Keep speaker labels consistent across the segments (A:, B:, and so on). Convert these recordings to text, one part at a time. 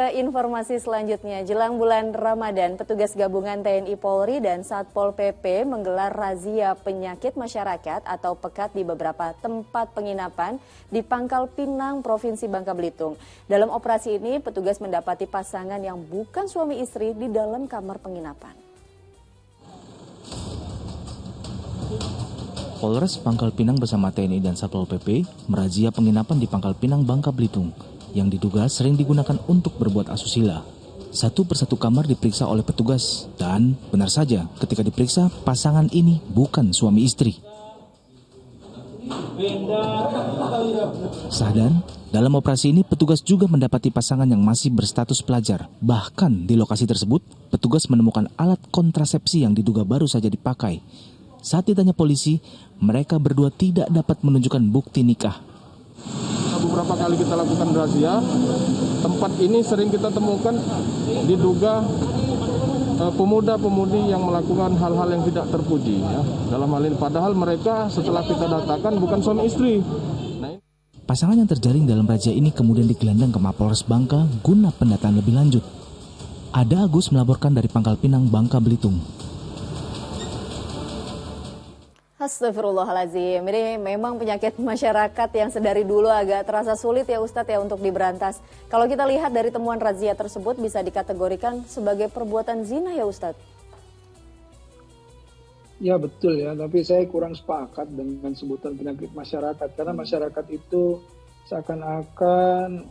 A: Informasi selanjutnya, jelang bulan Ramadan, petugas gabungan TNI Polri dan Satpol PP menggelar razia penyakit masyarakat atau pekat di beberapa tempat penginapan di Pangkal Pinang, Provinsi Bangka Belitung. Dalam operasi ini, petugas mendapati pasangan yang bukan suami istri di dalam kamar penginapan.
B: Polres Pangkal Pinang bersama TNI dan Satpol PP merazia penginapan di Pangkal Pinang, Bangka Belitung yang diduga sering digunakan untuk berbuat asusila. Satu persatu kamar diperiksa oleh petugas dan benar saja ketika diperiksa pasangan ini bukan suami istri. Sahdan, dalam operasi ini petugas juga mendapati pasangan yang masih berstatus pelajar. Bahkan di lokasi tersebut, petugas menemukan alat kontrasepsi yang diduga baru saja dipakai. Saat ditanya polisi, mereka berdua tidak dapat menunjukkan bukti nikah.
C: Beberapa kali kita lakukan razia, tempat ini sering kita temukan diduga pemuda-pemudi yang melakukan hal-hal yang tidak terpuji. Ya. Dalam hal ini, padahal mereka setelah kita datakan bukan suami istri.
B: Pasangan yang terjaring dalam razia ini kemudian digelandang ke Mapolres Bangka guna pendataan lebih lanjut. Ada Agus melaporkan dari Pangkal Pinang, Bangka Belitung.
A: Astagfirullahaladzim, ini memang penyakit masyarakat yang sedari dulu agak terasa sulit ya Ustadz ya untuk diberantas. Kalau kita lihat dari temuan razia tersebut bisa dikategorikan sebagai perbuatan zina ya Ustadz?
D: Ya betul ya, tapi saya kurang sepakat dengan sebutan penyakit masyarakat. Karena masyarakat itu seakan-akan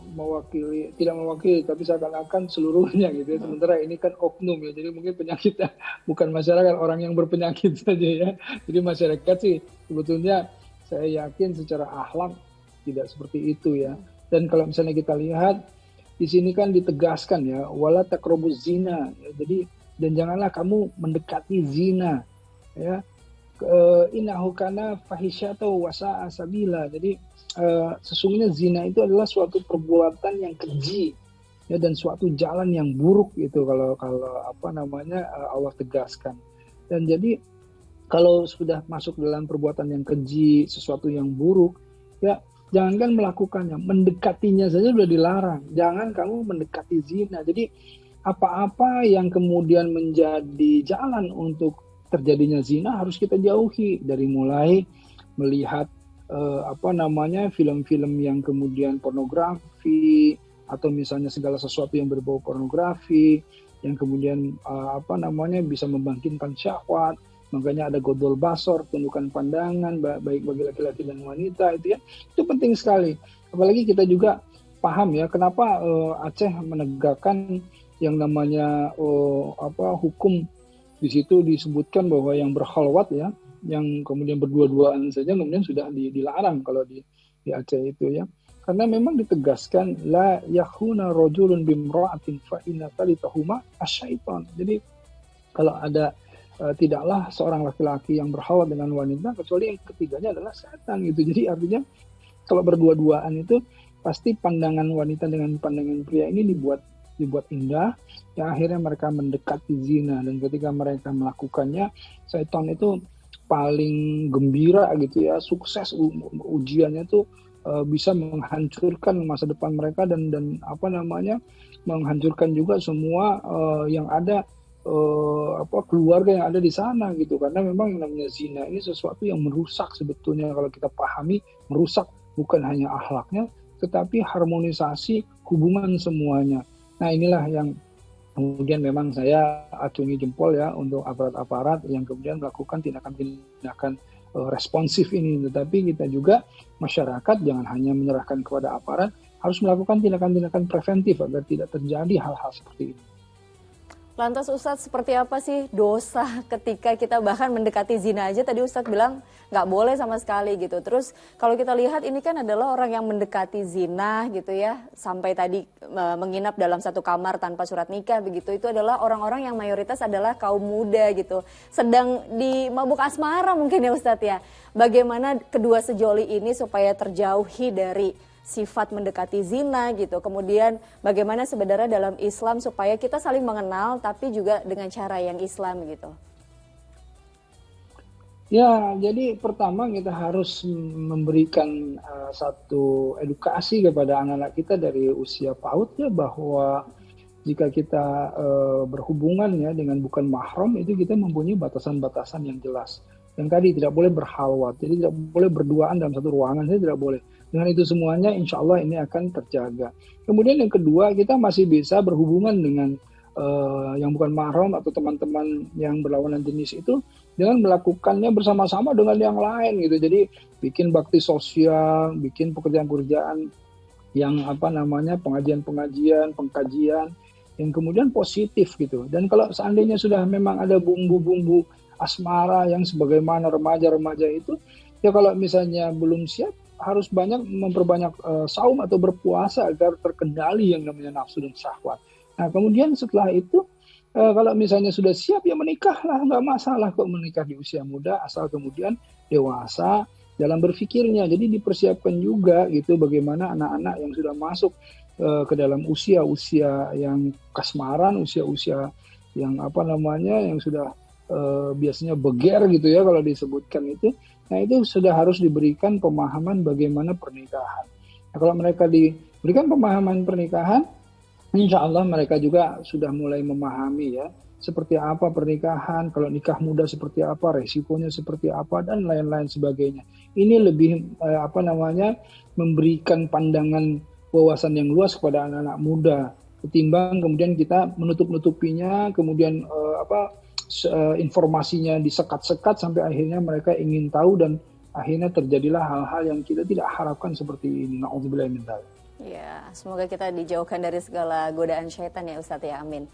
D: tidak mewakili, tapi seakan-akan seluruhnya gitu ya. Sementara ini kan oknum ya, jadi mungkin penyakitnya bukan masyarakat, orang yang berpenyakit saja ya. Jadi masyarakat sih sebetulnya saya yakin secara akhlak tidak seperti itu ya. Dan kalau misalnya kita lihat di sini kan ditegaskan ya, wala taqrabuz zina. Ya, jadi dan janganlah kamu mendekati zina ya. Innahu kana fahisyatu wa sa'a sabila. Jadi sesungguhnya zina itu adalah suatu perbuatan yang keji ya, dan suatu jalan yang buruk itu kalau Allah tegaskan. Dan jadi kalau sudah masuk dalam perbuatan yang keji, sesuatu yang buruk ya, jangankan melakukannya, mendekatinya saja sudah dilarang. Jangan kamu mendekati zina. Jadi apa-apa yang kemudian menjadi jalan untuk terjadinya zina harus kita jauhi, dari mulai melihat film-film yang kemudian pornografi atau misalnya segala sesuatu yang berbau pornografi yang kemudian bisa membangkitkan syahwat. Makanya ada godol basor, tundukan pandangan baik bagi laki-laki dan wanita itu ya. Itu penting sekali. Apalagi kita juga paham ya kenapa Aceh menegakkan yang namanya hukum. Di situ disebutkan bahwa yang berkhalwat ya, yang kemudian berdua-duaan saja kemudian sudah dilarang kalau di Aceh itu ya. Karena memang ditegaskan la yakhuna rajulun bimra'atin fa inna talitahuma asyaiton. Jadi kalau ada tidaklah seorang laki-laki yang berkhalwat dengan wanita kecuali yang ketiganya adalah setan gitu. Jadi artinya kalau berdua-duaan itu pasti pandangan wanita dengan pandangan pria ini dibuat indah, yang akhirnya mereka mendekati zina. Dan ketika mereka melakukannya, setan itu paling gembira gitu ya, sukses ujiannya tuh bisa menghancurkan masa depan mereka dan menghancurkan juga semua yang ada keluarga yang ada di sana gitu. Karena memang yang namanya zina ini sesuatu yang merusak sebetulnya, kalau kita pahami, merusak bukan hanya akhlaknya tetapi harmonisasi hubungan semuanya. Nah inilah yang kemudian memang saya acungi jempol ya untuk aparat-aparat yang kemudian melakukan tindakan-tindakan responsif ini. Tetapi kita juga masyarakat jangan hanya menyerahkan kepada aparat, harus melakukan tindakan-tindakan preventif agar tidak terjadi hal-hal seperti ini.
A: Lantas Ustadz, seperti apa sih dosa ketika kita bahkan mendekati zina aja? Tadi Ustadz bilang nggak boleh sama sekali gitu. Terus kalau kita lihat ini kan adalah orang yang mendekati zina gitu ya. Sampai tadi menginap dalam satu kamar tanpa surat nikah begitu. Itu adalah orang-orang yang mayoritas adalah kaum muda gitu. Sedang di mabuk asmara mungkin ya Ustadz ya. Bagaimana kedua sejoli ini supaya terjauhi dari sifat mendekati zina gitu. Kemudian bagaimana sebenarnya dalam Islam supaya kita saling mengenal tapi juga dengan cara yang Islam gitu.
D: Ya, jadi pertama kita harus memberikan satu edukasi kepada anak-anak kita dari usia PAUD ya, bahwa jika kita berhubungan ya dengan bukan mahram, itu kita mempunyai batasan-batasan yang jelas. Yang tadi tidak boleh berhalwat, jadi tidak boleh berduaan dalam satu ruangan, saya tidak boleh. Dengan itu semuanya insya Allah ini akan terjaga. Kemudian yang kedua, kita masih bisa berhubungan dengan yang bukan mahram atau teman-teman yang berlawanan jenis itu dengan melakukannya bersama-sama dengan yang lain gitu. Jadi bikin bakti sosial, bikin pekerjaan-pekerjaan yang pengajian-pengajian, pengkajian yang kemudian positif gitu. Dan kalau seandainya sudah memang ada bumbu-bumbu asmara yang sebagaimana remaja-remaja itu, ya kalau misalnya belum siap harus memperbanyak saum atau berpuasa agar terkendali yang namanya nafsu dan syahwat. Nah kemudian setelah itu kalau misalnya sudah siap ya menikahlah, nggak masalah kok menikah di usia muda asal kemudian dewasa dalam berpikirnya. Jadi dipersiapkan juga gitu bagaimana anak-anak yang sudah masuk ke dalam usia-usia yang kasmaran, usia-usia yang yang sudah biasanya beger gitu ya kalau disebutkan itu. Nah itu sudah harus diberikan pemahaman bagaimana pernikahan. Nah, kalau mereka diberikan pemahaman pernikahan, insya Allah mereka juga sudah mulai memahami ya seperti apa pernikahan, kalau nikah muda seperti apa, resikonya seperti apa dan lain-lain sebagainya. Ini lebih memberikan pandangan wawasan yang luas kepada anak-anak muda ketimbang kemudian kita menutup-nutupinya, kemudian informasinya disekat-sekat sampai akhirnya mereka ingin tahu dan akhirnya terjadilah hal-hal yang kita tidak harapkan seperti ini. Na'udzubillah min dzalik.
A: Ya, semoga kita dijauhkan dari segala godaan syaitan ya Ustadz ya, amin.